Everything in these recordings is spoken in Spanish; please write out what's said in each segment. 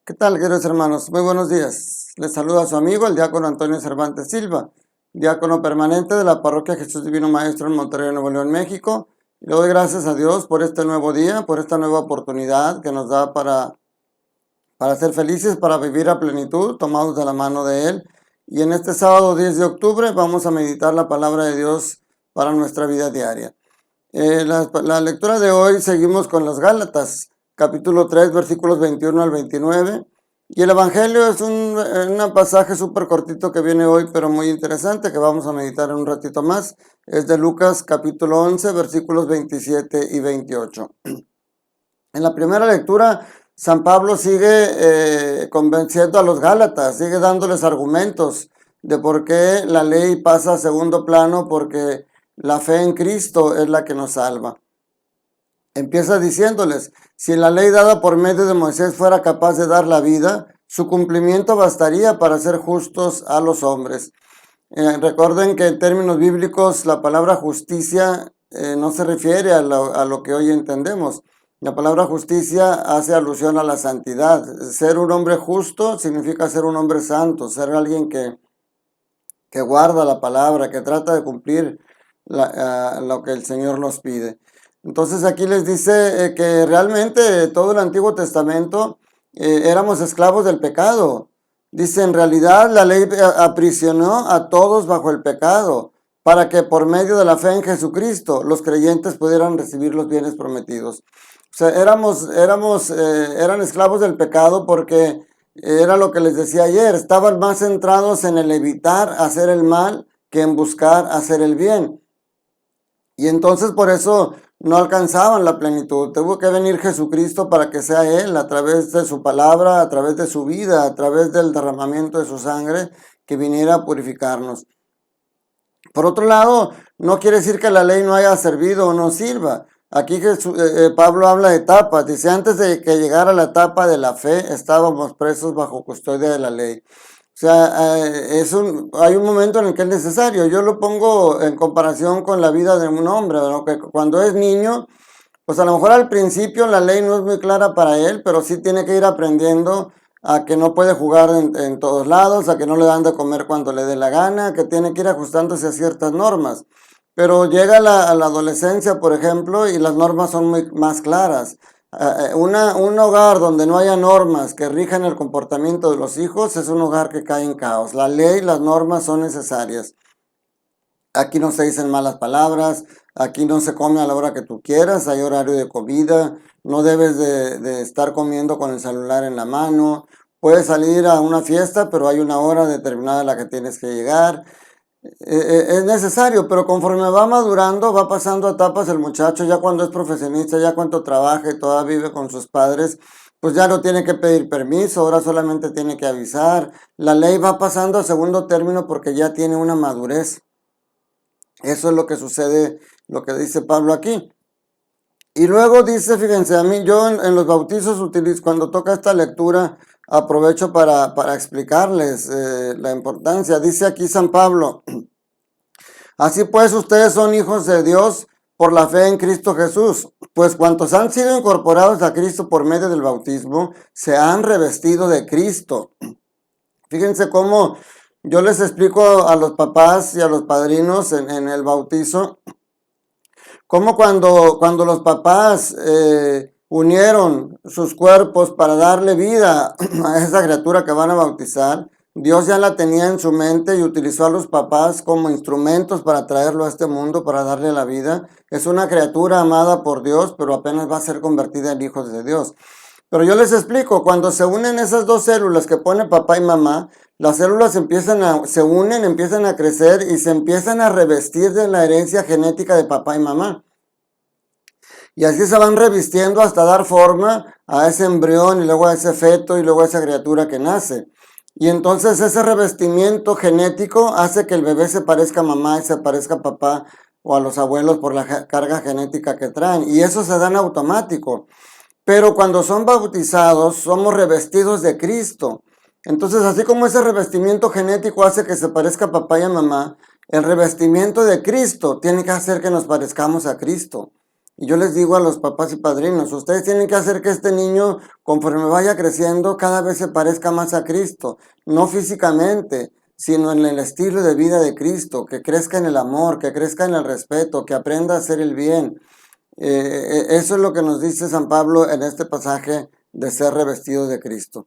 ¿Qué tal, queridos hermanos? Muy buenos días. Les saluda a su amigo, el diácono Antonio Cervantes Silva, diácono permanente de la parroquia Jesús Divino Maestro en Monterrey, Nuevo León, México. Le doy gracias a Dios por este nuevo día, por esta nueva oportunidad que nos da para ser felices, para vivir a plenitud, tomados de la mano de Él. Y en este sábado 10 de octubre vamos a meditar la palabra de Dios para nuestra vida diaria. La lectura de hoy seguimos con los Gálatas, capítulo 3, versículos 21 al 29. Y el Evangelio es un pasaje súper cortito que viene hoy, pero muy interesante, que vamos a meditar en un ratito más. Es de Lucas, capítulo 11, versículos 27 y 28. En la primera lectura, San Pablo sigue convenciendo a los Gálatas, sigue dándoles argumentos de por qué la ley pasa a segundo plano, porque la fe en Cristo es la que nos salva. Empieza diciéndoles, si la ley dada por medio de Moisés fuera capaz de dar la vida, su cumplimiento bastaría para hacer justos a los hombres. Recuerden que en términos bíblicos la palabra justicia no se refiere a lo que hoy entendemos. La palabra justicia hace alusión a la santidad. Ser un hombre justo significa ser un hombre santo, ser alguien que guarda la palabra, que trata de cumplir lo que el Señor nos pide. Entonces aquí les dice que realmente todo el Antiguo Testamento éramos esclavos del pecado. Dice, en realidad la ley aprisionó a todos bajo el pecado, para que por medio de la fe en Jesucristo los creyentes pudieran recibir los bienes prometidos. O sea, eran esclavos del pecado porque era lo que les decía ayer, estaban más centrados en el evitar hacer el mal que en buscar hacer el bien. Y entonces por eso no alcanzaban la plenitud. Tuvo que venir Jesucristo para que sea Él, a través de su palabra, a través de su vida, a través del derramamiento de su sangre, que viniera a purificarnos. Por otro lado, no quiere decir que la ley no haya servido o no sirva. Aquí Pablo habla de etapas. Dice, antes de que llegara la etapa de la fe, estábamos presos bajo custodia de la ley. O sea, hay un momento en el que es necesario. Yo lo pongo en comparación con la vida de un hombre, ¿no? Que cuando es niño, pues a lo mejor al principio la ley no es muy clara para él, pero sí tiene que ir aprendiendo a que no puede jugar en todos lados, a que no le dan de comer cuando le dé la gana, que tiene que ir ajustándose a ciertas normas. Pero llega a la adolescencia, por ejemplo, y las normas son muy más claras. Un hogar donde no haya normas que rijan el comportamiento de los hijos es un hogar que cae en caos. La ley, las normas son necesarias. Aquí no se dicen malas palabras, aquí no se come a la hora que tú quieras, hay horario de comida, no debes de estar comiendo con el celular en la mano. Puedes salir a una fiesta, pero hay una hora determinada a la que tienes que llegar. Es necesario, pero conforme va madurando, va pasando etapas el muchacho, ya cuando es profesionista, ya cuando trabaja y todavía vive con sus padres, pues ya no tiene que pedir permiso, ahora solamente tiene que avisar. La ley va pasando a segundo término porque ya tiene una madurez. Eso es lo que sucede, lo que dice Pablo aquí. Y luego dice, fíjense, a mí yo en los bautizos utilizo, cuando toca esta lectura, aprovecho para explicarles la importancia. Dice aquí San Pablo, así pues ustedes son hijos de Dios por la fe en Cristo Jesús, pues cuantos han sido incorporados a Cristo por medio del bautismo, se han revestido de Cristo. Fíjense cómo yo les explico a los papás y a los padrinos en el bautizo, cómo cuando los papás unieron sus cuerpos para darle vida a esa criatura que van a bautizar, Dios ya la tenía en su mente y utilizó a los papás como instrumentos para traerlo a este mundo, para darle la vida. Es una criatura amada por Dios, pero apenas va a ser convertida en hijos de Dios. Pero yo les explico, cuando se unen esas dos células que pone papá y mamá, las células se unen, empiezan a crecer y se empiezan a revestir de la herencia genética de papá y mamá. Y así se van revistiendo hasta dar forma a ese embrión y luego a ese feto y luego a esa criatura que nace. Y entonces ese revestimiento genético hace que el bebé se parezca a mamá y se parezca a papá o a los abuelos por la carga genética que traen. Y eso se da en automático. Pero cuando son bautizados, somos revestidos de Cristo. Entonces, así como ese revestimiento genético hace que se parezca a papá y a mamá, el revestimiento de Cristo tiene que hacer que nos parezcamos a Cristo. Y yo les digo a los papás y padrinos, ustedes tienen que hacer que este niño, conforme vaya creciendo, cada vez se parezca más a Cristo, no físicamente, sino en el estilo de vida de Cristo, que crezca en el amor, que crezca en el respeto, que aprenda a hacer el bien. Eso es lo que nos dice San Pablo en este pasaje de ser revestidos de Cristo.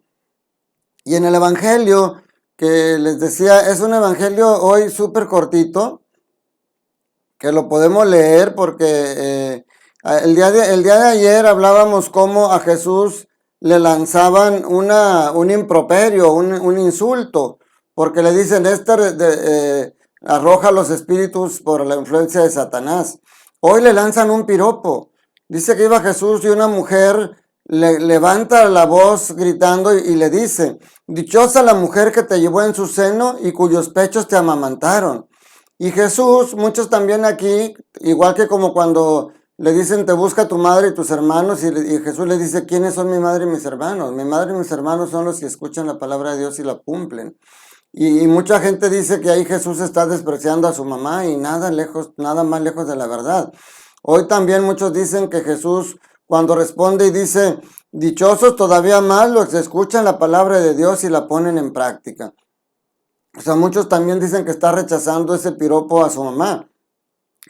Y en el Evangelio, que les decía, es un Evangelio hoy súper cortito, que lo podemos leer porque el día de ayer hablábamos cómo a Jesús le lanzaban un improperio, un insulto, porque le dicen, arroja los espíritus por la influencia de Satanás. Hoy le lanzan un piropo. Dice que iba Jesús y una mujer le levanta la voz gritando y le dice, dichosa la mujer que te llevó en su seno y cuyos pechos te amamantaron. Y Jesús, muchos también aquí, igual que como cuando le dicen, te busca tu madre y tus hermanos, y Jesús le dice, ¿quiénes son mi madre y mis hermanos? Mi madre y mis hermanos son los que escuchan la palabra de Dios y la cumplen. Y mucha gente dice que ahí Jesús está despreciando a su mamá y nada más lejos de la verdad. Hoy también muchos dicen que Jesús, cuando responde y dice, dichosos todavía más los que escuchan la palabra de Dios y la ponen en práctica. O sea, muchos también dicen que está rechazando ese piropo a su mamá.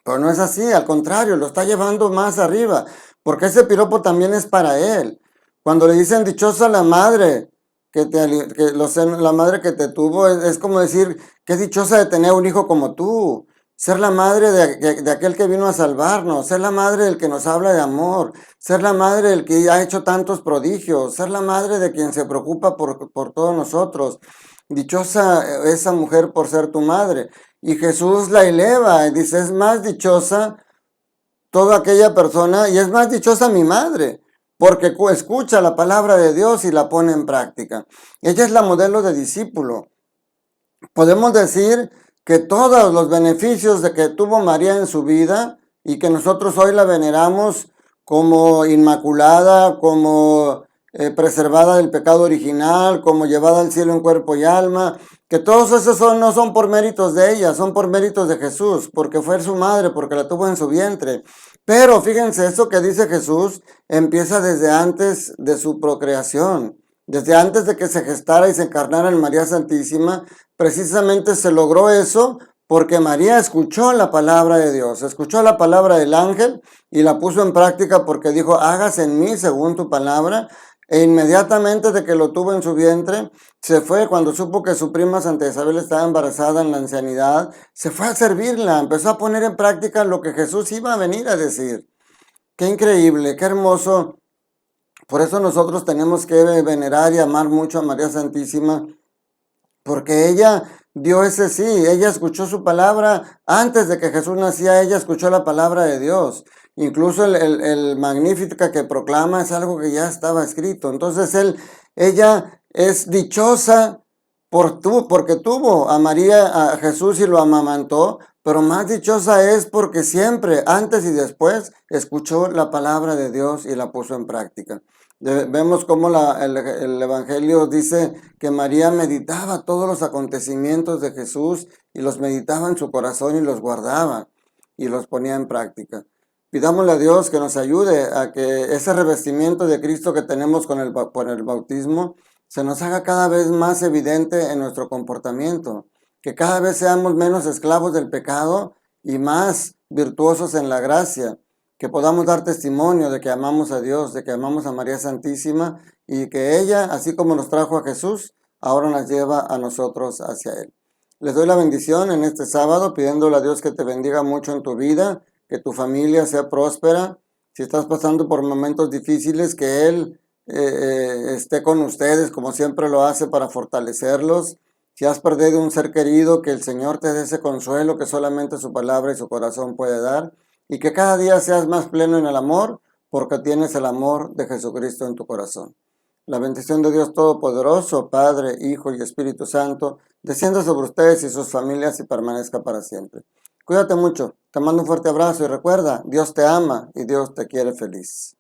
Pero no es así, al contrario, lo está llevando más arriba. Porque ese piropo también es para él. Cuando le dicen dichosa la madre, la madre que te tuvo, es como decir, qué dichosa de tener un hijo como tú. Ser la madre de aquel que vino a salvarnos, ser la madre del que nos habla de amor, ser la madre del que ha hecho tantos prodigios, ser la madre de quien se preocupa por todos nosotros. Dichosa esa mujer por ser tu madre. Y Jesús la eleva y dice, es más dichosa toda aquella persona y es más dichosa mi madre, porque escucha la palabra de Dios y la pone en práctica. Ella es la modelo de discípulo. Podemos decir que todos los beneficios de que tuvo María en su vida y que nosotros hoy la veneramos como inmaculada, como preservada del pecado original, como llevada al cielo en cuerpo y alma, que todos esos no son por méritos de ella, son por méritos de Jesús, porque fue su madre, porque la tuvo en su vientre. Pero fíjense, eso que dice Jesús empieza desde antes de su procreación. Desde antes de que se gestara y se encarnara en María Santísima, precisamente se logró eso porque María escuchó la palabra de Dios, escuchó la palabra del ángel y la puso en práctica porque dijo, hágase en mí según tu palabra. E inmediatamente de que lo tuvo en su vientre, se fue cuando supo que su prima Santa Isabel estaba embarazada en la ancianidad, se fue a servirla, empezó a poner en práctica lo que Jesús iba a venir a decir. Qué increíble, qué hermoso. Por eso nosotros tenemos que venerar y amar mucho a María Santísima, porque ella dio ese sí, ella escuchó su palabra antes de que Jesús nacía, ella escuchó la palabra de Dios. Incluso el Magnífica que proclama es algo que ya estaba escrito. Entonces ella es dichosa porque tuvo a María, a Jesús y lo amamantó, pero más dichosa es porque siempre, antes y después, escuchó la palabra de Dios y la puso en práctica. Vemos cómo el Evangelio dice que María meditaba todos los acontecimientos de Jesús y los meditaba en su corazón y los guardaba y los ponía en práctica. Pidámosle a Dios que nos ayude a que ese revestimiento de Cristo que tenemos por el bautismo se nos haga cada vez más evidente en nuestro comportamiento, que cada vez seamos menos esclavos del pecado y más virtuosos en la gracia, que podamos dar testimonio de que amamos a Dios, de que amamos a María Santísima y que ella, así como nos trajo a Jesús, ahora nos lleva a nosotros hacia Él. Les doy la bendición en este sábado, pidiéndole a Dios que te bendiga mucho en tu vida, que tu familia sea próspera. Si estás pasando por momentos difíciles, que Él esté con ustedes como siempre lo hace para fortalecerlos. Si has perdido un ser querido, que el Señor te dé ese consuelo que solamente su palabra y su corazón puede dar. Y que cada día seas más pleno en el amor, porque tienes el amor de Jesucristo en tu corazón. La bendición de Dios Todopoderoso, Padre, Hijo y Espíritu Santo, descienda sobre ustedes y sus familias y permanezca para siempre. Cuídate mucho, te mando un fuerte abrazo y recuerda, Dios te ama y Dios te quiere feliz.